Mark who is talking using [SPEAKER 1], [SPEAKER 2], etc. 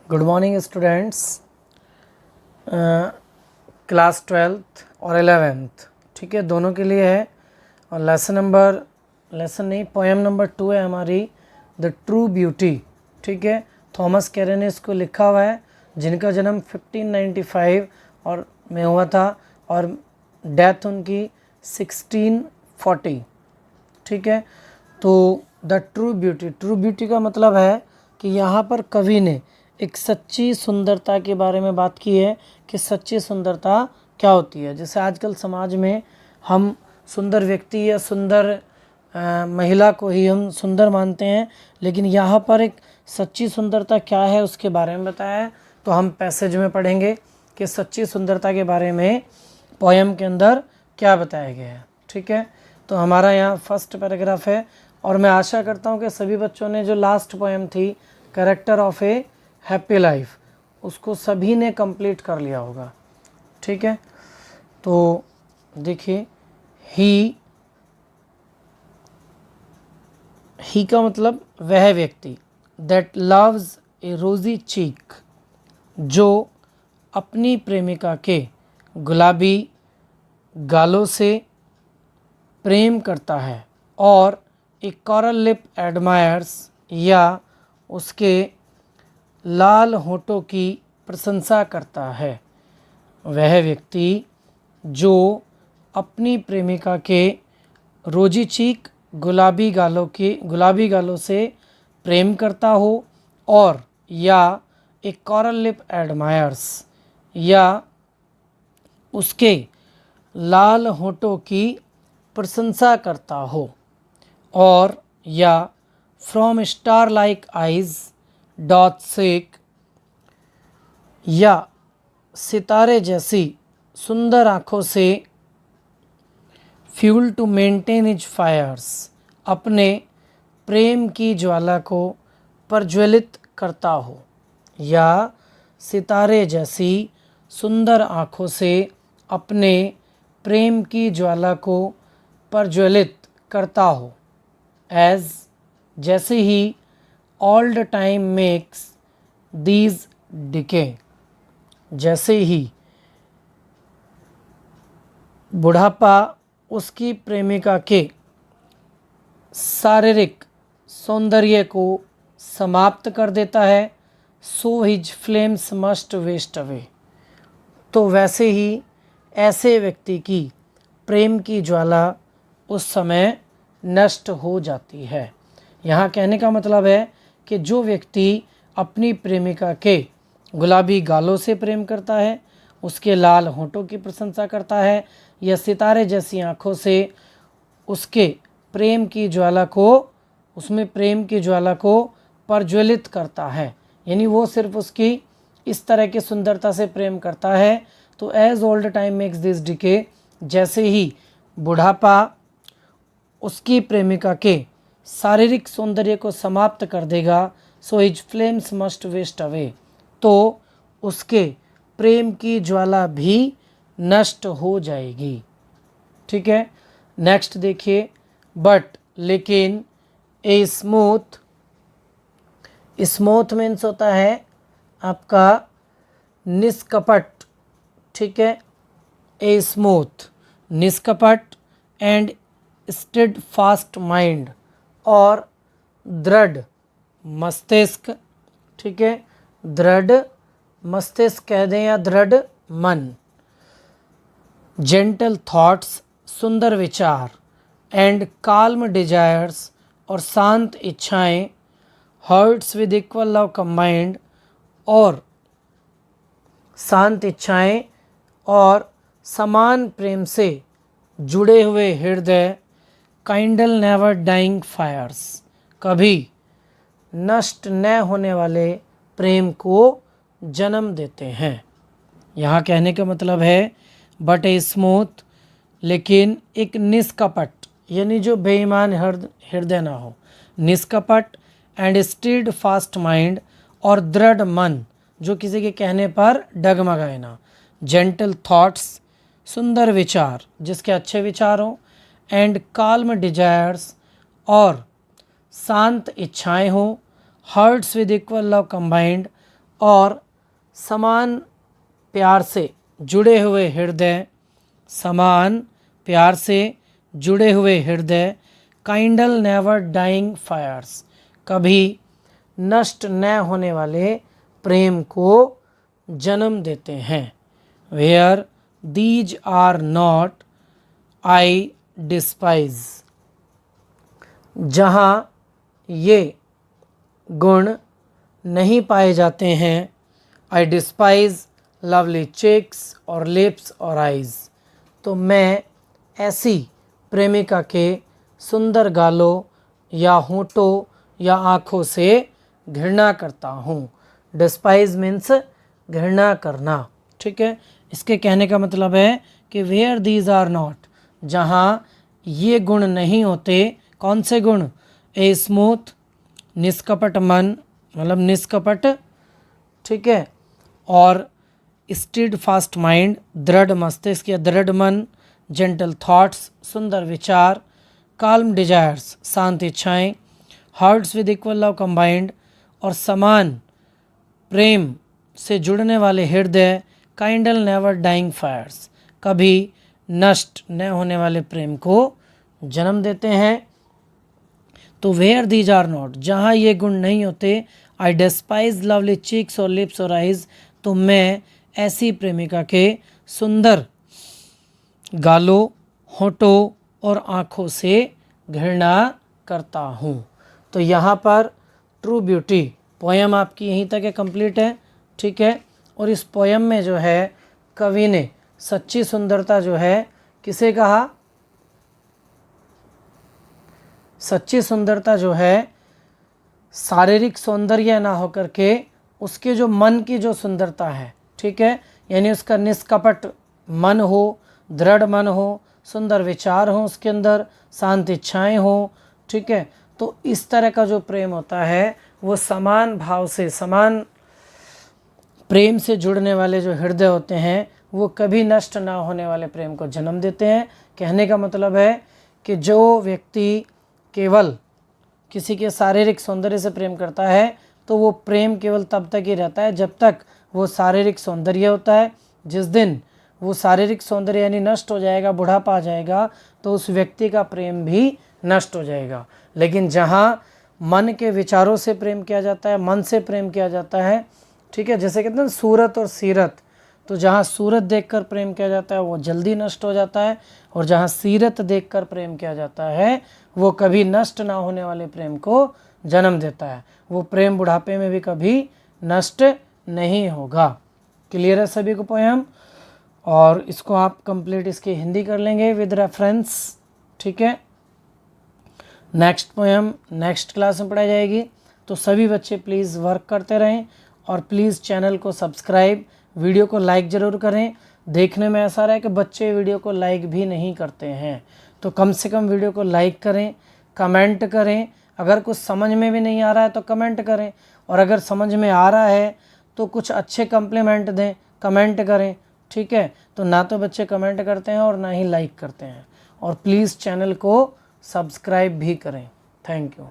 [SPEAKER 1] Good morning students. Class 12th और 11th, ठीक है, दोनों के लिए है। और पोएम नंबर 2 है हमारी, द ट्रू ब्यूटी। ठीक है, थॉमस कैरे ने इसको लिखा हुआ है, जिनका जन्म 1595 और में हुआ था और डेथ उनकी 1640। ठीक है, तो द ट्रू ब्यूटी का मतलब है कि यहाँ पर कवि ने एक सच्ची सुंदरता के बारे में बात की है कि सच्ची सुंदरता क्या होती है। जैसे आजकल समाज में हम सुंदर व्यक्ति या सुंदर महिला को ही हम सुंदर मानते हैं, लेकिन यहाँ पर एक सच्ची सुंदरता क्या है उसके बारे में बताया है। तो हम पैसेज में पढ़ेंगे कि सच्ची सुंदरता के बारे में पोएम के अंदर क्या बताया गया है। ठीक है, तो हमारा यहाँ फर्स्ट पैराग्राफ है और मैं आशा करता हूँ कि सभी बच्चों ने जो लास्ट पोएम थी character of A happy life, उसको सभी ने कंप्लीट कर लिया होगा। ठीक है, तो देखिए, ही का मतलब वह व्यक्ति, दैट लव्स ए रोजी चीक, जो अपनी प्रेमिका के गुलाबी गालों से प्रेम करता है, और ए कॉरल लिप एडमायर्स, या उसके लाल होठों की प्रशंसा करता है। वह व्यक्ति जो अपनी प्रेमिका के रोजी चीक गुलाबी गालों से प्रेम करता हो, और या एक कॉरल लिप एडमायर्स, या उसके लाल होठों की प्रशंसा करता हो, और या from star like eyes doth seek, या सितारे जैसी सुंदर आँखों से fuel to maintain his fires, अपने प्रेम की ज्वाला को प्रज्वलित करता हो, या सितारे जैसी सुंदर आँखों से अपने प्रेम की ज्वाला को प्रज्वलित करता हो। एज, जैसे ही old time makes these decay, जैसे ही बुढ़ापा उसकी प्रेमिका के शारीरिक सौंदर्य को समाप्त कर देता है, so his flames must waste away, तो वैसे ही ऐसे व्यक्ति की प्रेम की ज्वाला उस समय नष्ट हो जाती है। यहाँ कहने का मतलब है कि जो व्यक्ति अपनी प्रेमिका के गुलाबी गालों से प्रेम करता है, उसके लाल होठों की प्रशंसा करता है, या सितारे जैसी आँखों से उसके प्रेम की ज्वाला को प्रज्वलित करता है, यानी वो सिर्फ उसकी इस तरह की सुंदरता से प्रेम करता है। तो as old time makes this decay, जैसे ही बुढ़ापा उसकी प्रेमिका के शारीरिक सौंदर्य को समाप्त कर देगा, so his flames must waste away, तो उसके प्रेम की ज्वाला भी नष्ट हो जाएगी। ठीक है, नेक्स्ट देखिए, बट लेकिन ए स्मूथ मीन्स होता है आपका निष्कपट। ठीक है, ए स्मूथ निष्कपट एंड स्टेड फास्ट माइंड, और दृढ़ मस्तिष्क। ठीक है, दृढ़ मस्तिष्क कह दें या दृढ़ मन, जेंटल थॉट्स सुंदर विचार, एंड काल्म डिजायर्स और शांत इच्छाएं, hearts with equal love combined, और शांत इच्छाएं और समान प्रेम से जुड़े हुए हृदय, काइंडल नेवर डाइंग फायर्स, कभी नष्ट न होने वाले प्रेम को जन्म देते हैं। यहाँ कहने का मतलब है बट ए स्मूथ, लेकिन एक निष्कपट, यानी जो बेईमान हृदय ना हो, निष्कपट, एंड स्टीड फास्ट माइंड, और दृढ़ मन जो किसी के कहने पर डगमगाए ना, जेंटल थॉट्स सुंदर विचार जिसके अच्छे विचार हों, एंड काल्म डिजायर्स और शांत इच्छाएं हों, hearts with equal love combined, और समान प्यार से जुड़े हुए हृदय, समान प्यार से जुड़े हुए हृदय, काइंडल नेवर डाइंग फायर्स, कभी नष्ट न होने वाले प्रेम को जन्म देते हैं। Where these are not I despise, जहाँ ये गुण नहीं पाए जाते हैं, आई डिस्पाइज लवली चिक्स और लिप्स और आइज़, तो मैं ऐसी प्रेमिका के सुंदर गालों या होठों या आँखों से घृणा करता हूँ। डिस्पाइज मीन्स घृणा करना, ठीक है। इसके कहने का मतलब है कि वेयर दीज आर नॉट, जहाँ ये गुण नहीं होते। कौन से गुण? ए स्मूथ, निष्कपट मन, मतलब निष्कपट, ठीक है, और स्टीड फास्ट माइंड, दृढ़ मस्तिष्क या दृढ़ मन, जेंटल थॉट्स, सुंदर विचार, काल्म डिजायर्स, शांत इच्छाएँ, hearts with equal love combined, और समान प्रेम से जुड़ने वाले हृदय, काइंडल नेवर डाइंग फायर्स, कभी नष्ट न होने वाले प्रेम को जन्म देते हैं। तो वेयर दीज आर नॉट, जहाँ ये गुण नहीं होते, आई डिस्पाइज लवली चीक्स और लिप्स और आइज, तो मैं ऐसी प्रेमिका के सुंदर गालों, होठों और आँखों से घृणा करता हूँ। तो यहाँ पर ट्रू ब्यूटी पोयम आपकी यहीं तक है, कंप्लीट है, ठीक है। और इस पोयम में जो है कवि ने सच्ची सुंदरता जो है किसे कहा? सच्ची सुंदरता जो है शारीरिक सौंदर्य ना होकर के उसके जो मन की जो सुंदरता है, ठीक है, यानी उसका निष्कपट मन हो, दृढ़ मन हो, सुंदर विचार हो उसके अंदर, शांत इच्छाएं हो, ठीक है। तो इस तरह का जो प्रेम होता है वो समान भाव से, समान प्रेम से जुड़ने वाले जो हृदय होते हैं वो कभी नष्ट ना होने वाले प्रेम को जन्म देते हैं। कहने का मतलब है कि जो व्यक्ति केवल किसी के शारीरिक सौंदर्य से प्रेम करता है तो वो प्रेम केवल तब तक ही रहता है जब तक वो शारीरिक सौंदर्य होता है। जिस दिन वो शारीरिक सौंदर्य यानी नष्ट हो जाएगा, बुढ़ापा आ जाएगा, तो उस व्यक्ति का प्रेम भी नष्ट हो जाएगा। लेकिन जहाँ मन के विचारों से प्रेम किया जाता है, मन से प्रेम किया जाता है, ठीक है, जैसे कहते हैं सूरत और सीरत, तो जहाँ सूरत देखकर प्रेम किया जाता है वो जल्दी नष्ट हो जाता है, और जहाँ सीरत देखकर प्रेम किया जाता है वो कभी नष्ट ना होने वाले प्रेम को जन्म देता है। वो प्रेम बुढ़ापे में भी कभी नष्ट नहीं होगा। क्लियर है सभी को पोयम? और इसको आप कंप्लीट इसकी हिंदी कर लेंगे विद रेफरेंस, ठीक है। नेक्स्ट पोयम नेक्स्ट क्लास में पढ़ाई जाएगी। तो सभी बच्चे प्लीज़ वर्क करते रहें और प्लीज़ चैनल को सब्सक्राइब, वीडियो को लाइक ज़रूर करें। देखने में ऐसा रहा है कि बच्चे वीडियो को लाइक भी नहीं करते हैं, तो कम से कम वीडियो को लाइक करें, कमेंट करें। अगर कुछ समझ में भी नहीं आ रहा है तो कमेंट करें, और अगर समझ में आ रहा है तो कुछ अच्छे कम्प्लीमेंट दें, कमेंट करें, ठीक है। तो ना तो बच्चे कमेंट करते हैं और ना ही लाइक करते हैं। और प्लीज़ चैनल को सब्सक्राइब भी करें। Thank you.